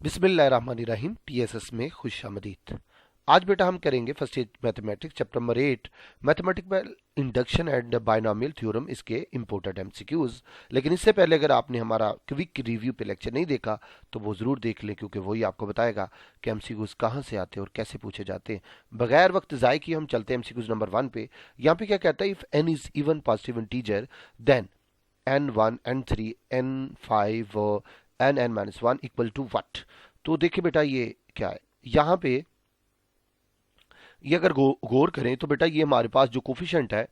बिस्मिल्लाहिर्रहमानिर्रहीम। टीएसएस में खुशामदीद। आज बेटा हम करेंगे first year mathematics chapter number 8 mathematical induction and binomial theorem, इसके इंपोर्टेंट एमसीक्यूज। लेकिन इससे पहले अगर आपने हमारा क्विक रिव्यू पे लेक्चर नहीं देखा तो वो ज़रूर देख लें, क्योंकि वही आपको बताएगा कि एमसीक्यूज कहाँ से आते हैं और कैसे पूछे जाते हैं। बगैर वक्त ज़ाय किए हम चलते हैं एमसीक्यूज नंबर 1 पे। यहाँ पे क्या कहता है, if n is even positive integer then n1 n3 n5 n n-1 equal to what. तो देखिए बेटा ये क्या है, यहाँ पे ये अगर गौर करें तो बेटा ये हमारे पास जो कोफिशिएंट है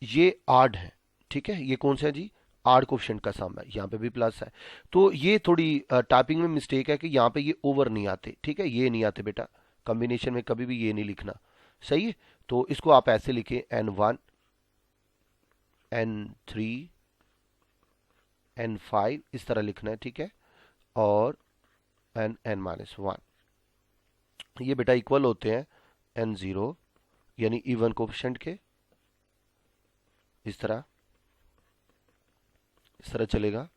ये आड है। ठीक है, ये कौन सा है जी, आड कोफिशिएंट का सम है। यहाँ पे भी प्लस है, तो ये थोड़ी टाइपिंग में मिस्टेक है कि यहाँ पे ये ओवर नहीं आते। ठीक है, ये नहीं आते बेटा, कॉम्बिनेशन में कभी भी ये नहीं लिखना। सही है, तो इसको आप ऐसे लिखें n1 n3 n5 इस तरह लिखना है। ठीक है, और n n-1 ये बेटा इक्वल होते हैं n0 यानी इवन कोफिशिएंट के। इस तरह चलेगा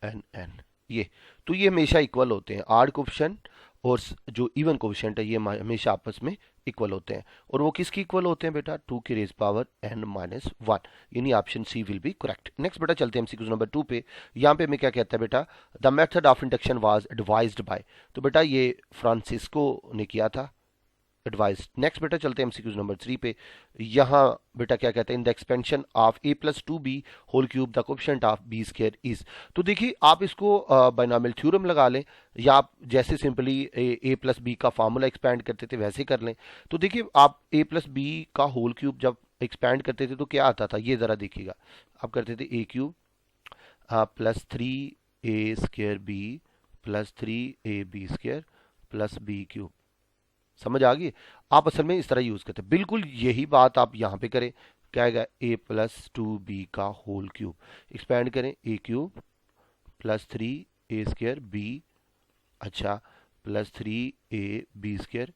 n ये, तो ये हमेशा इक्वल होते हैं। आड कोफिशिएंट और जो इवन कोफिशिएंट है ये हमेशा आपस में इक्वल होते हैं। और वो किसकी इक्वल होते हैं बेटा, 2 की रेज पावर n-1, यानी option C will be correct. Next बेटा चलते हैं एमसीक्यू नंबर 2 पे। यहाँ पे हमें क्या कहता है बेटा, the method of induction was advised by. तो बेटा ये फ्रांसिस्को ने किया था, एडवाइस। नेक्स्ट बेटा चलते हैं एमसीक्यूज नंबर 3 पे। यहाँ बेटा क्या कहते हैं, in the expansion of a plus 2b whole cube the coefficient of b square is. तो देखिए आप इसको बाइनोमियल थ्योरम लगा लें, या आप जैसे सिंपली a प्लस बी का फार्मूला एक्सपैंड करते थे वैसे कर लें। तो देखिए आप a प्लस बी का होल क्यूब जब एक्सपैंड करते थे तो क्या आता था, ये ज़रा देखिएगा। आप करते थे a cube plus 3a square b plus 3ab square plus b cube. समझ आ गई। आप असल में इस तरह यूज करते हैं, बिल्कुल यही बात आप यहां पे करें। क्या आएगा, a प्लस 2b का होल क्यूब, एक्सपैंड करें a cube plus 3a square b, अच्छा, प्लस 3ab स्क्वायर,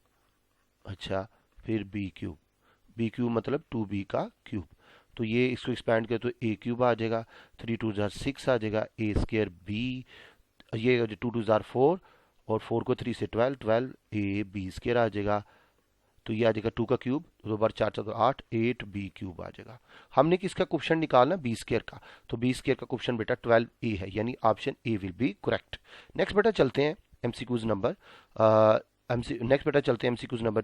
अच्छा, फिर b क्यूब मतलब 2b का क्यूब। तो ये इसको एक्सपैंड करें तो a क्यूब आ जाएगा, 3 2 6 आ जाएगा, a स्क्वायर b, ये 2 2 4 और 4 को 3 से 12 12 ए बी स्क्वायर आ जाएगा। तो ये आ जाएगा 2 का क्यूब, 2 बार 4 4 8 8 बी क्यूब आ जाएगा। हमने किसका कोफिशिएंट निकालना, बी स्क्वायर का, तो बी स्क्वायर का कोफिशिएंट बेटा 12 ए है, यानी option A will be correct. Next बेटा चलते हैं एमसीक्यूज नंबर नेक्स्ट बेटा चलते हैं एमसीक्यूज नंबर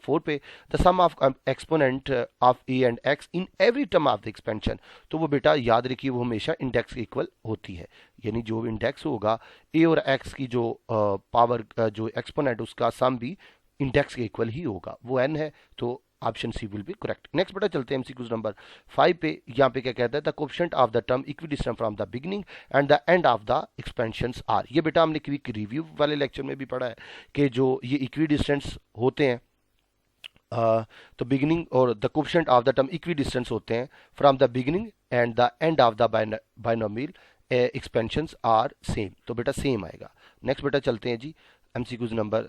4 पे। The sum of exponent of a and x in every term of the expansion. तो वो बेटा याद रखिए वो हमेशा इंडेक्स के इक्वल होती है, यानी जो इंडेक्स होगा ए और एक्स की जो पावर जो एक्सपोनेंट उसका सम भी इंडेक्स के इक्वल ही होगा, वो एन है, तो option C will be correct. Next बेटा चलते हैं एमसीक्यूज नंबर 5 पे। यहाँ पे क्या कहता है, the coefficient of the term equidistant from the beginning and the end of the expansions are. ये बेटा हमने क्विक रिव्यू वाले लेक्चर में भी पढ़ा है कि जो ये इक्विडिस्टेंट्स होते हैं, तो बिगिनिंग और the coefficient of the term equidistance होते हैं from the beginning and the end of the binomial expansions are same, तो बेटा सेम आएगा। नेक्स्ट बेटा चलते हैं जी एमसीक्यूज नंबर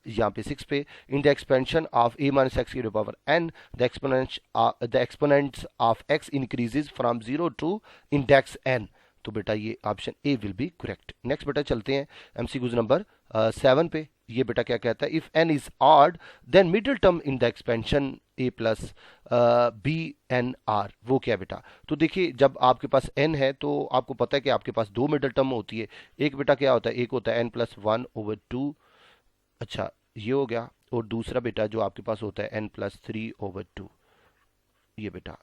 यहाँ पे 6 पे। In the expansion of a minus x की power n the exponents of x increases from 0 to index n। तो बेटा ये option A will be correct. Next बेटा चलते हैं एमसीक्यूज नंबर 7 पे। ये बेटा क्या कहता है, if n is odd then middle term in the expansion a plus b n are. वो क्या बेटा, तो देखिए जब आपके पास n है तो आपको पता है कि आपके पास दो मिडिल टर्म होती है। एक बेटा क्या होता है, एक होता है n प्लस 1/2, अच्छा ये हो गया, और दूसरा बेटा जो आपके पास होता है n प्लस 3/2। ये बेटा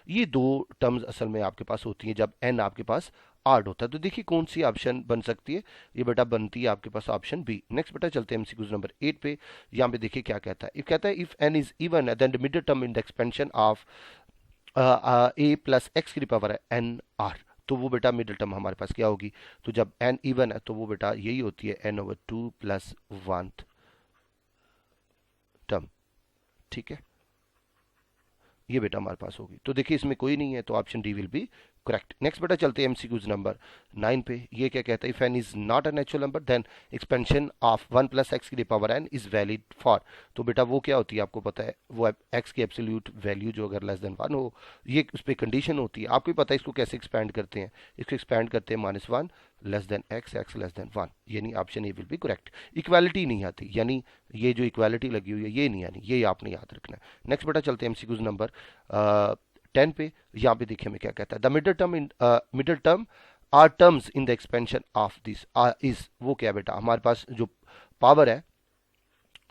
ये दो टर्म्स असल में आपके पास होती हैं जब n आपके पास आड होता है। तो देखिए कौन सी ऑप्शन बन सकती है, ये बेटा बनती है आपके पास ऑप्शन बी। नेक्स्ट बेटा चलते हैं एमसीक्यूज नंबर 8 पे। यहाँ पे देखिए क्या कहता है, इफ कहता है if n is even then the middle term in the expansion of a plus x की पावर है n r। तो वो बेटा मिडिल टर्म हमारे पास क्या होगी, तो जब n इवन है तो वो बेटा यही होती है n/2 प्लस 1 टर्म। ठीक है, ये बेटा हमारे पास होगी। तो देखिए इसमें कोई नहीं है, तो option D will be correct. Next बेटा चलते हैं एमसीक्यूज नंबर 9 पे। ये क्या कहता है, if n is not a natural number then expansion of 1 plus x की power n is valid for. तो बेटा वो क्या होती है आपको पता है, वो x की एब्सोल्यूट वैल्यू जो अगर लेस देन 1 हो, ये उस पर कंडीशन होती है। आपको भी पता है इसको कैसे एक्सपैंड करते हैं, इसको एक्सपैंड करते हैं -1 less than x less than 1, यानी option A will be correct. Equality नहीं आती, यानी ये जो इक्वालिटी लगी हुई है ये नहीं आनी, ये आपने याद रखना है। नेक्स्ट बेटा चलते हैं एमसीक्यूज नंबर 10 पे। यहाँ पे देखिए हमें क्या कहता है, the middle term are terms in the expansion of this is, वो क्या बेटा, हमारे पास जो पावर है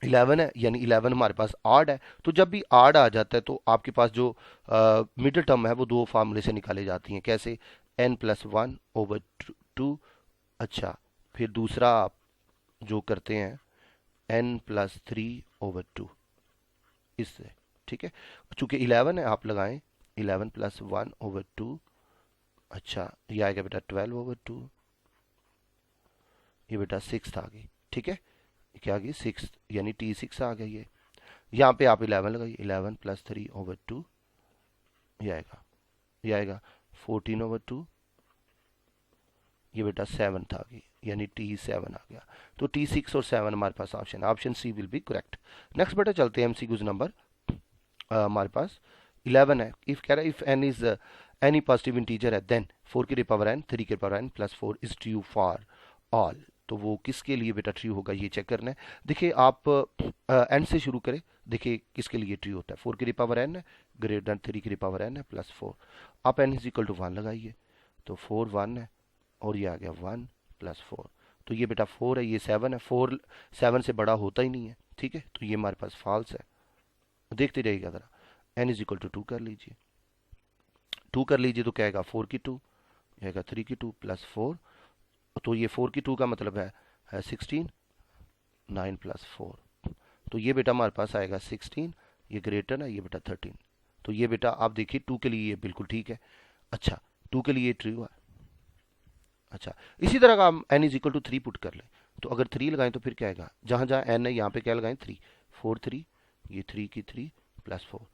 11 है, यानी 11 हमारे पास आड है। तो जब भी आड आ जाता है तो आपके पास जो मिडिल टर्म है वो दो फार्मूले से निकाले जाती हैं। कैसे, n+1/2। अच्छा, फिर दूसरा आप जो करते हैं n+3/2 इससे, ठीक है। चूंकि 11 है आप लगाएं 11+1/2। अच्छा, ये आएगा बेटा 12/2, ये बेटा 6 आ गई, ठीक है। क्या आ गई 6, यानी T6 आ गई है। यहाँ पे आप 11 लगाइए, 11+3/2, ये आएगा 14/2, ये बेटा 7 आ गई, यानी T7 आ गया। तो T6 और 7 हमारे पास ऑप्शन है, option C will be correct. Next बेटा चलते हैं एमसीक्यूज नंबर हमारे पास 11 है। इफ कह रहा है if n is any positive integer है देन 4 की पावर n 3 की power n plus 4 is true for all. तो वो किसके लिए बेटा ट्रू होगा ये चेक करना है। देखिए आप n से शुरू करें, देखिए किसके लिए ट्रू होता है, 4 की पावर n है ग्रेटर देन 3 की पावर n है प्लस 4। आप n इज इक्वल टू 1 लगाइए, तो 4 1 है और ये आ गया 1 प्लस 4। तो ये बेटा 4 है, ये 7 है, 4 7 से बड़ा होता ही नहीं है, ठीक है। तो ये हमारे पास फॉल्स है। देखते रहिएगा ज़रा, n इज इक्वल टू 2 कर लीजिए, 2 कर लीजिए तो क्या आएगा 4 की 2, ये आएगा 3 की 2 प्लस 4। तो ये 4 की 2 का मतलब है 16, 9 प्लस 4। तो ये बेटा हमारे पास आएगा 16, ये ग्रेटर है, ये बेटा 13। तो ये बेटा आप देखिए 2 के लिए ये बिल्कुल ठीक है। अच्छा, 2 के लिए ट्रू है। अच्छा, इसी तरह का हम n is equal to 3 put कर लें, तो अगर 3 लगाएं तो फिर क्या आएगा, जहां जहां n है यहाँ पे क्या लगाएं 3, 4 3, ये 3 की 3 प्लस 4।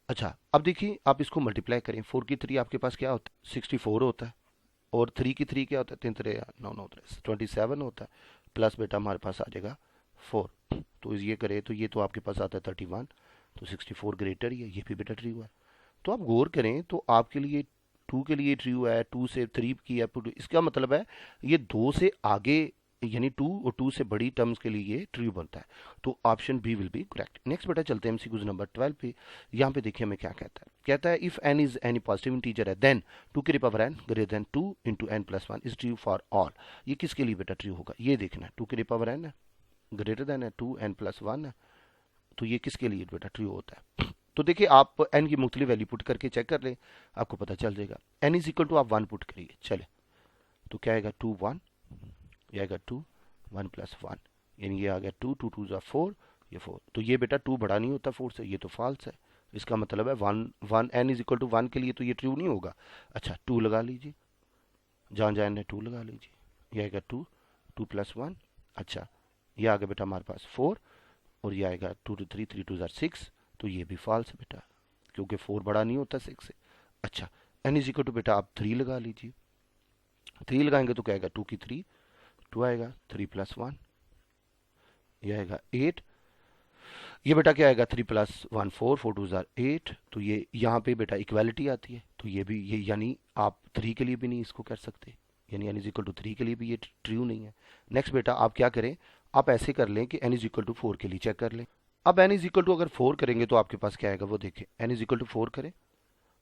अच्छा, अब देखिए आप इसको मल्टीप्लाई करें, 4 की 3 आपके पास क्या होता है 64 होता है, और 3 की 3 क्या होता है 3 3 9 9 27 होता है, प्लस बेटा हमारे पास आ जाएगा 4। तो ये करे तो ये तो आपके पास आता है 31, तो 64 ग्रेटर ही है, ये भी बेटा ट्रू है। तो आप गौर करें तो आपके लिए 2 के लिए ट्रू है, 2 से 3 की है, इसका मतलब है ये 2 से आगे यानी 2 और 2 से बड़ी टर्म्स के लिए ये ट्रू बनता है। तो option B will be correct. Next बेटा चलते हैं एमसीक्यूज नंबर 12 पे। यहाँ पे देखिए हमें क्या कहता है, कहता है if n is any positive integer है देन 2 की power n greater than 2 into n plus 1 is true for all. ये किसके लिए बेटा ट्रू होगा, ये देखना है, 2 की पावर n है ग्रेटर देन है 2 n प्लस 1 है, तो ये किसके लिए बेटा ट्रू होता है। तो देखिए आप n की मुख्तलिफ वैल्यू पुट करके चेक कर लें, आपको पता चल जाएगा। n इज इक्वल टू आप 1 पुट करिए, चले तो क्या आएगा 2 1, ये आएगा 2 1 प्लस 1, यानी ये आ गया 2 2 2 4, ये 4। तो ये बेटा 2 बड़ा नहीं होता 4 से, ये तो फॉल्स है। इसका मतलब है 1 n इज इक्वल टू 1 के लिए तो ये ट्रू नहीं होगा। अच्छा, 2 लगा लीजिए, जहाँ जहाँ ने 2 लगा लीजिए, ये आएगा 2 2 प्लस 1। अच्छा, ये आ गया बेटा हमारे पास 4, और ये आएगा 2 2 3 3 2 6, तो ये भी फॉल्स है बेटा, क्योंकि 4 बड़ा नहीं होता 6 से। अच्छा, n इज इक्वल टू बेटा आप 3 लगा लीजिए, 3 लगाएंगे तो क्या आएगा 2 की 3, 2 आएगा 3 प्लस 1, ये आएगा 8, ये बेटा क्या आएगा 3 प्लस 1 4 4 2 8। तो ये यहाँ पे बेटा इक्वालिटी आती है, तो ये भी ये यानी आप 3 के लिए भी नहीं इसको कर सकते, यानी n इज इक्वल टू 3 के लिए भी ये ट्रू नहीं है। नेक्स्ट बेटा आप क्या करें, आप ऐसे कर लें कि n इज इक्वल टू 4 के लिए चेक कर लें। अब n इज इक्वल टू अगर 4 करेंगे तो आपके पास क्या आएगा वो देखें, n इज इक्वल टू 4 करें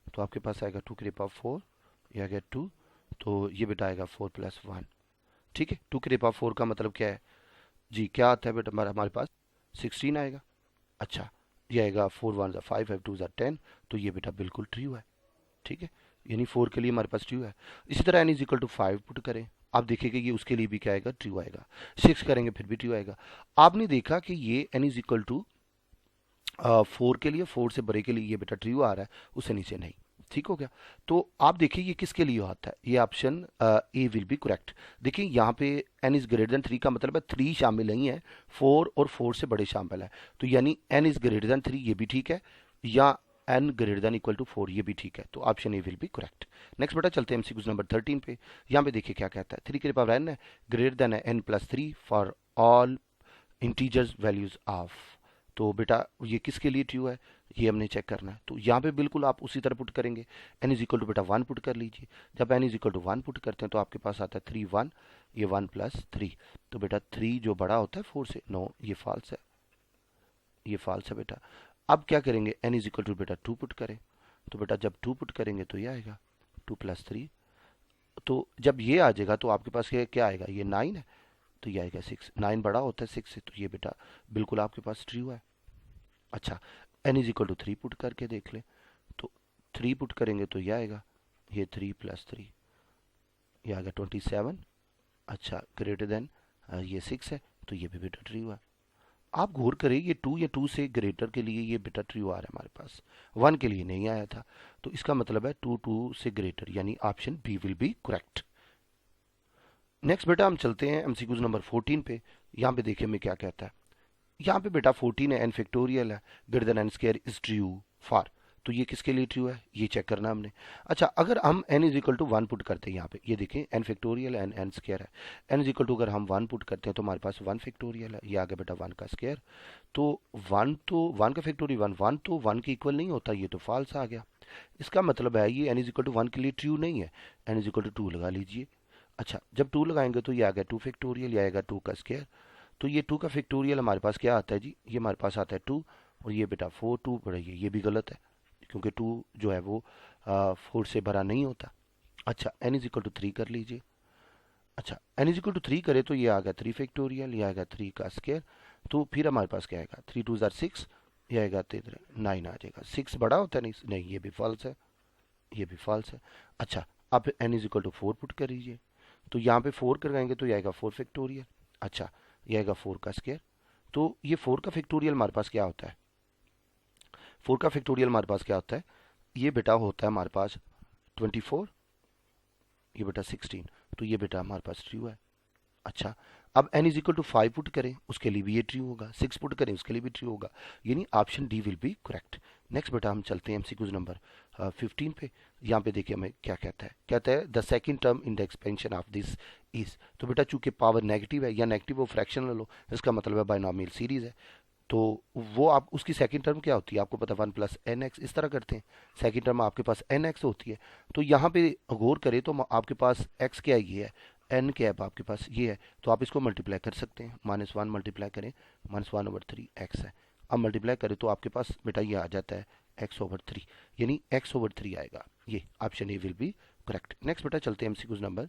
तो आपके पास आएगा 2 की पावर 4, ये आ गया 2, तो ये बेटा आएगा 4 प्लस 1, ठीक है। 2 की पावर 4 का मतलब क्या है जी, क्या आता है बेटा हमारे पास 16 आएगा। अच्छा, ये आएगा 4 1 5 5 2 10, तो ये बेटा बिल्कुल ट्रू है, ठीक है, यानी 4 के लिए हमारे पास ट्रू है। इसी तरह n is equal to 5 put करें, आप देखिएगा ये उसके लिए भी क्या आएगा ट्रू आएगा, 6 करेंगे फिर भी ट्रू आएगा। आपने देखा कि ये n इज इक्वल टू 4 के लिए, 4 से बड़े के लिए ये बेटा ट्रू आ रहा है, उससे नीचे नहीं, ठीक हो गया। तो आप देखिए ये किसके लिए आता है, ये option A will be correct. देखिए यहाँ पे n इज ग्रेटर देन 3 का मतलब है 3 शामिल नहीं है, 4 और 4 से बड़े शामिल है, तो यानी n इज ग्रेटर देन 3 ये भी ठीक है, या n greater than equal to 4 ये भी ठीक है, तो option A will be correct. Next बेटा चलते हैं एमसीक्यूज नंबर 13 पे। यहाँ पे देखिए क्या कहता है, 3 की पावर n है ग्रेटर देन है n plus 3 for all integers values of. तो बेटा ये किसके लिए ट्रू है, ये हमने चेक करना है। तो यहाँ पे बिल्कुल आप उसी तरह पुट करेंगे, n इज इक्वल टू बेटा 1 पुट कर लीजिए। जब n is equal to 1 put करते हैं तो आपके पास आता है 3 1, ये 1 प्लस 3। तो बेटा 3 जो बड़ा होता है 4 से, नो ये फॉल्स है, ये फॉल्स है बेटा। अब क्या करेंगे, n इज इक्वल टू बेटा 2 पुट करें। तो बेटा जब 2 पुट करेंगे तो ये आएगा 2 प्लस 3। तो जब ये आ जाएगा तो आपके पास ये क्या आएगा, ये 9 है, तो ये आएगा 6। 9 बड़ा होता है 6 से, तो ये बेटा बिल्कुल आपके पास ट्रू है। अच्छा, n is equal to 3 put करके देख लें। तो 3 पुट करेंगे तो ये आएगा, ये 3 प्लस 3, ये आएगा 27। अच्छा, ग्रेटर देन ये 6 है, तो ये भी बेटा ट्रू है। आप गौर करें, ये 2 या 2 से ग्रेटर के लिए ये बेटा ट्रू आ रहा है हमारे पास, 1 के लिए नहीं आया था। तो इसका मतलब है 2 2 से ग्रेटर, यानी option B will be correct. Next बेटा हम चलते हैं एमसीक्यूज नंबर 14 पे। यहाँ पे देखिए मैं क्या कहता है। यहाँ पे बेटा 14 है, एन फैक्टोरियल है, greater than n square is true for. तो ये किसके लिए ट्रू है, ये चेक करना हमने। अच्छा, अगर हम n is equal to 1 put करते हैं यहाँ पे, ये देखें n factorial n n square है, n इज इक्वल टू अगर हम 1 पुट करते हैं तो हमारे पास 1 फैक्टोरियल है, ये आ गया बेटा 1 का स्क्वायर। तो 1 का फैक्टोरियल 1 तो 1 के इक्वल नहीं होता, ये तो फॉल्स आ गया। इसका मतलब है ये n इज इक्वल टू 1 के लिए ट्रू नहीं है, n इज इक्वल टू 2 लगा लीजिए। अच्छा, जब 2 लगाएंगे तो ये आ गया 2 फैक्टोरियल, ये आएगा 2 का स्क्वायर। तो ये 2 का फैक्टोरियल हमारे पास क्या आता है जी, ये हमारे पास आता है 2, और ये बेटा 4 2 बढ़ाइए, ये भी गलत है क्योंकि 2 जो है वो 4 से भरा नहीं होता। अच्छा, n इज इक्वल टू 3 कर लीजिए। अच्छा, n इज इक्वल टू 3 करे तो ये आ गया 3 फैक्टोरियल, ये आएगा 3 का स्क्वायर। तो फिर हमारे पास क्या आएगा, 3 2 6, ये आएगा 9 आ जाएगा। 6 बड़ा होता है, नहीं नहीं, ये भी फॉल्स है, ये भी फॉल्स है। अच्छा, अब n is equal to 4 put कर लीजिए। तो यहाँ पे 4 करवाएंगे तो ये आएगा 4 फैक्टोरियल। अच्छा, ये आएगा 4 का स्क्वायर। तो ये 4 का फैक्टोरियल हमारे पास क्या होता है, 4 का फैक्टोरियल हमारे पास क्या होता है, ये बेटा होता है हमारे पास 24, ये बेटा 16। तो ये बेटा हमारे पास ट्रू है। अच्छा, अब n is equal to 5 put करें, उसके लिए भी ये ट्रू होगा, 6 पुट करें उसके लिए भी ट्रू होगा, यानी option D will be correct. Next बेटा हम चलते हैं एमसीक्यूज नंबर 15 पे। यहाँ पे देखिए हमें क्या कहता है, कहता है the second term in the expansion of this is. तो बेटा चूंकि पावर नेगेटिव है या नेगेटिव वो फ्रैक्शन ले लो, इसका मतलब है बाइनोमियल सीरीज है। तो वो आप उसकी सेकंड टर्म क्या होती है, आपको पता 1 प्लस एन एक्स, इस तरह करते हैं। सेकंड टर्म आपके पास एन एक्स होती है। तो यहाँ पे गौर करें तो आपके पास एक्स क्या ये है, एन क्या है आपके पास ये है, तो आप इसको मल्टीप्लाई कर सकते हैं। -1 मल्टीप्लाई करें, -1/3 एक्स है। अब मल्टीप्लाई करें तो आपके पास बेटा ये आ जाता है x/3, यानी x/3 आएगा। ये option A will be correct. Next बेटा चलते हैं एमसीक्यूज नंबर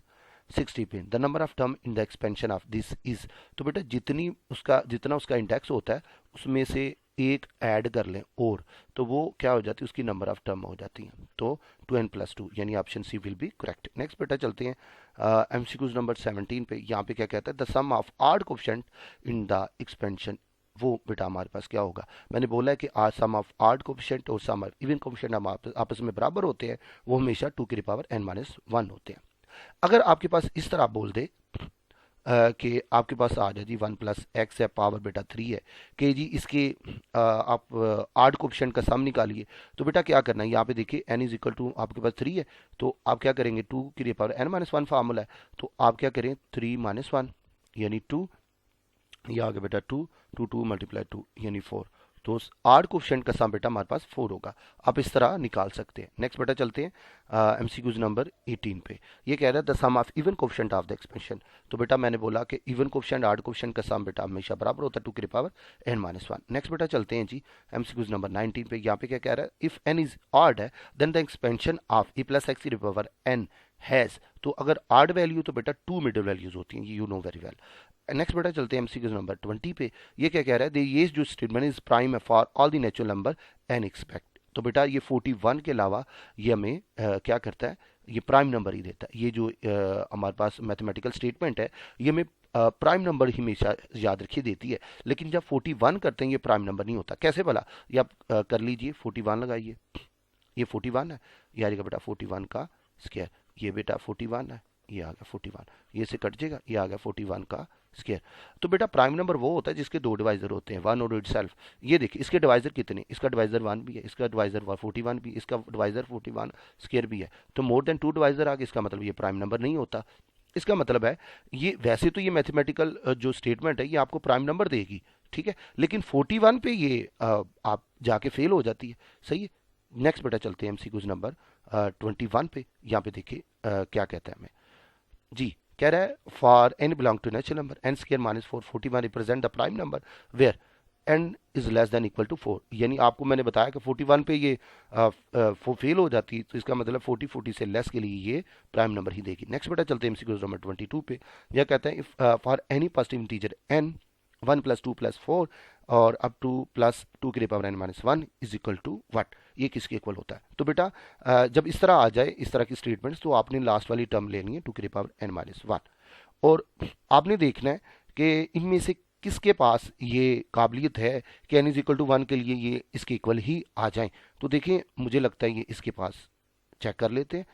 60 पे। The number of term in the expansion of this is. तो बेटा जितना उसका इंडेक्स होता है उसमें से एक ऐड कर लें और, तो वो क्या हो जाती है, उसकी नंबर ऑफ टर्म हो जाती है। तो 2n+2, यानी option C will be correct. Next बेटा चलते हैं एमसीक्यूज नंबर 17 पे। यहाँ पे क्या कहता है, the sum of odd coefficient in the expansion. वो बेटा हमारे पास क्या होगा, मैंने बोला है कि सम ऑफ ऑड कोएफिशिएंट और सम ऑफ इवन कोएफिशिएंट हम आपस में बराबर होते हैं, वो हमेशा 2 की पावर n-1 होते हैं। अगर आपके पास इस तरह बोल दे कि आपके पास आ जाए जी 1 प्लस एक्स है, पावर बेटा 3 है, कि जी इसके आप आड कोएफिशिएंट का सम निकालिए। तो बेटा क्या करना है, यहाँ पे देखिए n इज इक्वल टू आपके पास 3 है, तो आप क्या करेंगे, 2 की पावर n-1 फार्मूला है, तो आप क्या करें 3-1 यानी 2, ये आ गया बेटा 2 2 2 मल्टीप्लाई 2 यानी 4। तो आड कोएफिशिएंट का सम बेटा हमारे पास 4 होगा। आप इस तरह निकाल सकते हैं। नेक्स्ट बेटा चलते हैं एमसीक्यूज नंबर 18 पे। ये कह रहा है the sum of even coefficient of the expansion. तो बेटा मैंने बोला कि इवन कोएफिशिएंट आड कोएफिशिएंट का सम बेटा हमेशा बराबर होता है 2 की पावर n-1। नेक्स्ट बेटा चलते हैं जी एमसीक्यूज नंबर 19 पे। यहाँ पे क्या कह रहा है, इफ n इज ऑड है then the expansion of e plus x की पावर n हैज। तो अगर आड वैल्यू तो बेटा 2 मिडिल वैल्यूज होती हैं, you know very well. Next बेटा चलते हैं एमसीक्यूज नंबर 20 पे। ये क्या कह रहा है, ये जो स्टेटमेंट इज प्राइम है for all the natural number n expect. तो बेटा ये 41 के अलावा ये हमें क्या करता है, ये प्राइम नंबर ही देता है। ये जो हमारे पास मैथमेटिकल स्टेटमेंट है ये हमें प्राइम नंबर ही हमेशा याद रखिए देती है, लेकिन जब 41 करते हैं ये प्राइम नंबर नहीं होता। कैसे भला, ये आप कर लीजिए, 41 लगाइए, ये 41 है, ये आ जाएगा बेटा 41 का स्क्वायर, ये बेटा 41 है, ये आ गया 41, ये से कट जाएगा, ये आ गया 41 का स्क्वायर। तो बेटा प्राइम नंबर वो होता है जिसके दो डिवाइजर होते हैं, 1 और इटसेल्फ। ये देखिए इसके डिवाइजर कितने, इसका डिवाइजर 1 भी है, इसका डिवाइजर 41 भी, इसका डिवाइजर 41 स्क्वायर भी है। तो मोर देन 2 डिवाइजर आ गए, इसका मतलब ये प्राइम नंबर नहीं होता। इसका मतलब है ये वैसे तो ये मैथमेटिकल जो स्टेटमेंट है ये आपको प्राइम नंबर देगी, ठीक है, लेकिन 41 पे ये आप जाके फेल हो जाती है। सही है। नेक्स्ट बेटा चलते हैं एमसीक्यूज नंबर 21 पे। यहाँ पे देखिए क्या कहता है हमें जी। कह रहा है for n belong to natural number n square minus 441 represent the prime number where n is less than equal to 4। यानी आपको मैंने बताया कि 41 पे ये फेल हो जाती है, तो इसका मतलब 40 से लेस के लिए ये प्राइम नंबर ही देगी। नेक्स्ट बेटा चलते हैं एमसीक्यूज नंबर 22 पे। यह कहता है if for any positive integer n 1 + 2 + 4 और अप टू प्लस 2 की power n - 1 is equal to what, ये किसके इक्वल होता है। तो बेटा जब इस तरह आ जाए, इस तरह की स्टेटमेंट्स, तो आपने लास्ट वाली टर्म लेनी है 2 की पावर n - 1 और आपने देखना है कि इनमें से किसके पास ये काबिलियत है कि n इज इक्वल टू 1 के लिए ये इसके इक्वल ही आ जाएं। तो देखिए मुझे लगता है ये इसके पास चेक कर लेते हैं।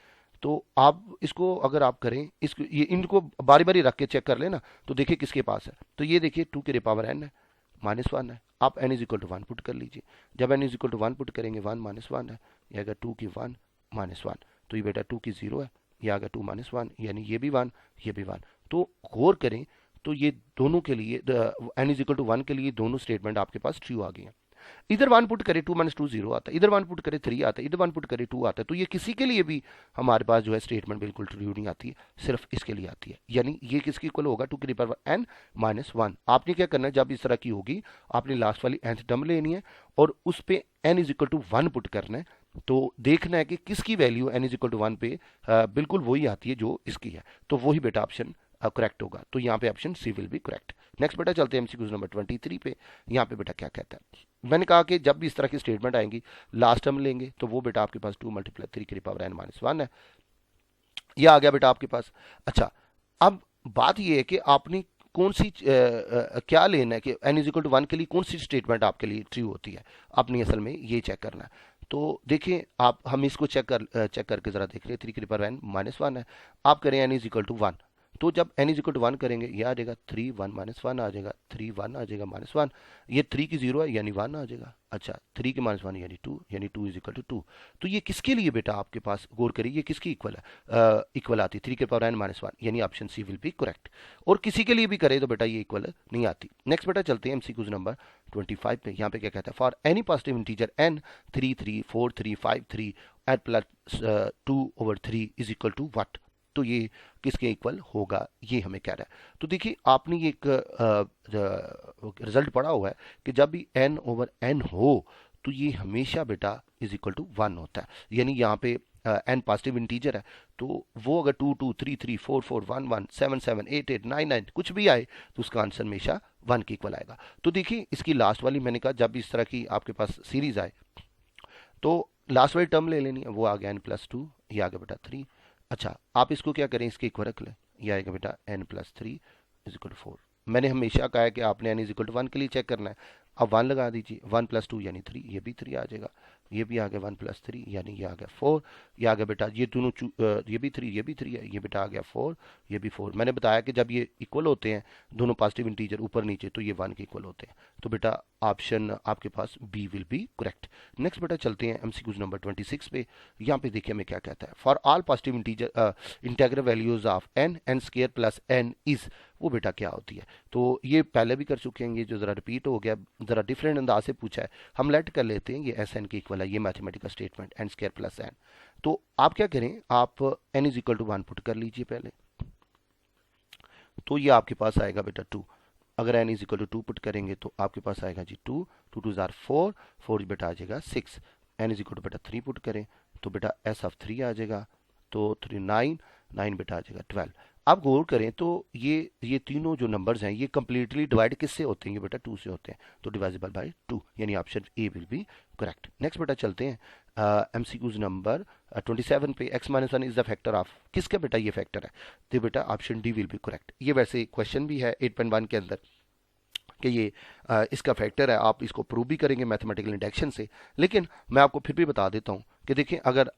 तो आप इसको अगर आप करें, इसको ये इनको बारी बारी रख के चेक कर लेना, तो देखिए किसके पास है। तो ये देखिए 2 की पावर n है, -1 है। आप n is equal to 1 put कर लीजिए। जब n is equal to 1 put करेंगे 1 - 1 है, ये आएगा 2 की 1 - 1, तो ये बेटा 2 की 0 है, ये आ गया 2 - 1, यानी ये भी 1, ये भी 1। तो गौर करें तो ये दोनों के लिए n इज इक्वल टू 1 के लिए दोनों स्टेटमेंट आपके पास ट्रू आ गए हैं। इधर 1 पुट करे 2 - 2 0 आता है, इधर 1 पुट करे 3 आता है, इधर 1 पुट करे 2 आता है। तो ये किसी के लिए भी हमारे पास जो है स्टेटमेंट बिल्कुल ट्रू नहीं आती है, सिर्फ इसके लिए आती है। यानी ये किसके इक्वल होगा 2 की पावर n - 1। आपने क्या करना है, जब इस तरह की होगी आपने लास्ट वाली nth टर्म लेनी है और उस पे n is equal to 1 put करना है। तो देखना है कि किसकी value n is equal to 1 पे बिल्कुल वही आती है जो इसकी है, तो वही बेटा ऑप्शन करेक्ट होगा। तो यहाँ पे option C will be correct. Next बेटा चलते हैं एमसीक्यूज नंबर 23 पे। यहाँ पे बेटा क्या कहता है, मैंने कहा कि जब भी इस तरह की स्टेटमेंट आएंगी लास्ट टर्म लेंगे, तो वो बेटा आपके पास 2 × 3 की पावर n - 1 है। ये आ गया बेटा आपके पास। अच्छा, अब बात ये है कि आपने कौन सी क्या लेना है कि n इज इक्वल टू 1 के लिए कौन सी स्टेटमेंट आपके लिए ट्रू होती है, आपने असल में ये चेक करना है। तो देखिए आप, हम इसको चेक करके जरा देख रहे हैं। 3 की पावर n - 1 है, आप करें n इज इक्वल टू 1, तो जब n इज इक्वल टू 1 करेंगे ये आ जाएगा 3 1 - 1 आ जाएगा, 3 1 आ जाएगा -1, ये 3 की 0 है यानी 1 आ जाएगा। अच्छा 3 के -1 यानी 2, यानी 2 इज इक्वल टू 2। तो ये किसके लिए बेटा आपके पास गौर करिए, ये किसकी इक्वल है, इक्वल आती है 3 की पावर n - 1, यानी option C will be correct. और किसी के लिए भी करे तो बेटा ये इक्वल नहीं आती। नेक्स्ट बेटा चलते हैं एमसीक्यूज नंबर 25 पे। यहाँ पे क्या कहता है, for any positive integer n 3 3 4 3 5 3 eight plus 2/3 is equal to what. तो ये किसके इक्वल होगा, ये हमें कह रहा है। तो देखिए आपने ये एक रिजल्ट पढ़ा हुआ है कि जब भी n/n हो तो ये हमेशा बेटा इज इक्वल टू 1 होता है। यानी यहाँ पे n पॉजिटिव इंटीजर है, तो वो अगर 2 2 3 3 4 4 1 1 7 7 8 8 9 9 कुछ भी आए तो उसका आंसर हमेशा 1 के इक्वल आएगा। तो देखिए इसकी लास्ट वाली मैंने कहा जब इस तरह की आपके पास सीरीज आए तो लास्ट वाली टर्म ले लेनी है, वो आ गया n+2, ये आ गया बेटा 3। अच्छा आप इसको क्या करें, इसके इक्वल रख लें, ये आएगा बेटा n+3 इज इक्वल टू 4। मैंने हमेशा कहा है कि आपने n इज इक्वल टू 1 के लिए चेक करना है। अब 1 लगा दीजिए, 1 + 2 यानी 3, ये भी 3 आ जाएगा, ये भी आ गया 1 + 3 यानी ये आ गया 4, ये आ गया बेटा ये दोनों ये भी 3, ये भी 3 है, ये बेटा आ गया 4, ये भी 4। मैंने बताया कि जब ये इक्वल होते हैं दोनों पॉजिटिव इंटीजर ऊपर नीचे तो ये 1 के इक्वल होते हैं। तो बेटा ऑप्शन आपके पास B will be correct. Next बेटा चलते हैं एमसीक्यूज नंबर 26 पे। यहाँ पे देखिए हमें क्या कहता है, for all positive integer integral values of n² plus n is, वो बेटा क्या होती है। तो ये पहले भी कर चुके हैं, ये जो ज़रा रिपीट हो गया, ज़रा डिफरेंट अंदाज से पूछा है। हम लेट कर लेते हैं ये एस एन के इक्वल है, ये mathematical statement n² plus n। तो आप क्या करें, आप n is equal to 1 put कर लीजिए पहले, तो ये आपके पास आएगा बेटा 2। अगर n is equal to 2 put करेंगे तो आपके पास आएगा जी 2 2 2 ज़ार 4 4 बेटा आ जाएगा 6। n इज इक्वल टू बेटा 3 पुट करें तो बेटा s ऑफ 3 आ जाएगा, तो 3 9 9 बेटा आ जाएगा 12। आप गौर करें तो ये तीनों जो नंबर्स हैं ये कंप्लीटली डिवाइड किससे होते हैं, ये बेटा 2 से होते हैं, तो डिवाइजिबल बाय 2, यानी option A will be correct. Next बेटा चलते हैं एमसीक्यूज नंबर 27 पे। x - 1 is the factor of, किसका बेटा ये फैक्टर है, तो बेटा option D will be correct. ये वैसे क्वेश्चन भी है 8.1 के अंदर कि ये इसका फैक्टर है, आप इसको प्रूव भी करेंगे मैथमेटिकल इंडक्शन से। लेकिन मैं आपको फिर भी बता देता हूँ कि देखिए अगर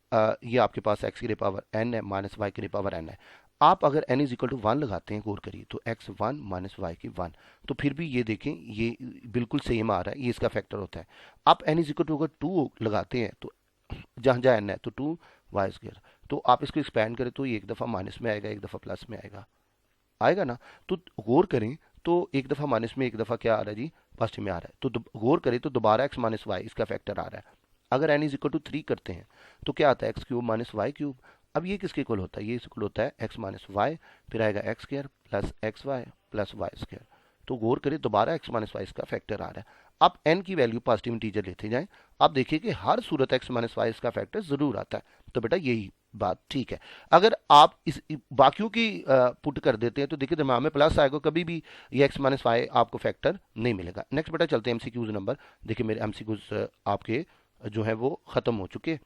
ये आपके पास x की पावर n है माइनस y की पावर n है, आप अगर n इज इक्वल टू 1 लगाते हैं गौर करिए तो x1 माइनस y की 1, तो फिर भी ये देखें ये बिल्कुल सेम आ रहा है, ये इसका फैक्टर होता है। आप n इज इक्वल टू अगर 2 लगाते हैं तो जहाँ जहाँ n है तो 2y², तो आप इसको एक्सपैंड करें तो ये एक दफ़ा माइनस में आएगा, एक दफ़ा प्लस में आएगा, आएगा ना। तो गौर करें तो एक दफ़ा माइनस में, एक दफ़ा क्या आ रहा है जी पॉजिटिव में आ रहा है, तो गौर करें तो दोबारा एक्स माइनस वाई इसका फैक्टर आ रहा है। अगर एन इज इक्वल टू 3 करते हैं तो क्या आता है x cube minus y cube. अब ये किसके इक्वल होता है, ये इक्वल होता है एक्स माइनस वाई, फिर आएगा x square plus x y plus y square. तो गौर करें दोबारा एक्स माइनस वाई इसका फैक्टर आ रहा है। आप एन की वैल्यू पॉजिटिव इंटीजर लेते जाएं, आप देखिए कि हर सूरत एक्स माइनस वाई इसका फैक्टर जरूर आता है। तो बेटा यही बात ठीक है। अगर आप इस बाकियों की पुट कर देते हैं तो देखिए दिमाग में प्लस आएगा, कभी भी ये एक्स माइनस वाई आपको फैक्टर नहीं मिलेगा। नेक्स्ट बेटा चलते हैं एमसीक्यूज नंबर। देखिए मेरे एमसीक्यूज आपके जो है वो खत्म हो चुके हैं,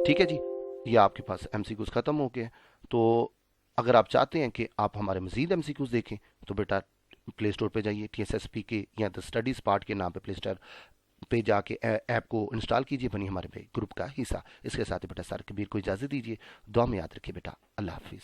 ठीक है जी, ये आपके पास एमसीक्यूज खत्म हो गए। तो अगर आप चाहते हैं कि आप हमारे मजीद एमसीक्यूज देखें तो बेटा प्ले स्टोर पे जाइए, TSSP के या द स्टडीज पार्ट के नाम पे प्ले स्टोर पे जाके ऐप को इंस्टॉल कीजिए, बनिए हमारे ग्रुप का हिस्सा। इसके साथ ही बेटा सर कबीर को इजाज़त दीजिए, दुआ में याद रखिए बेटा, अल्लाह हाफिज़।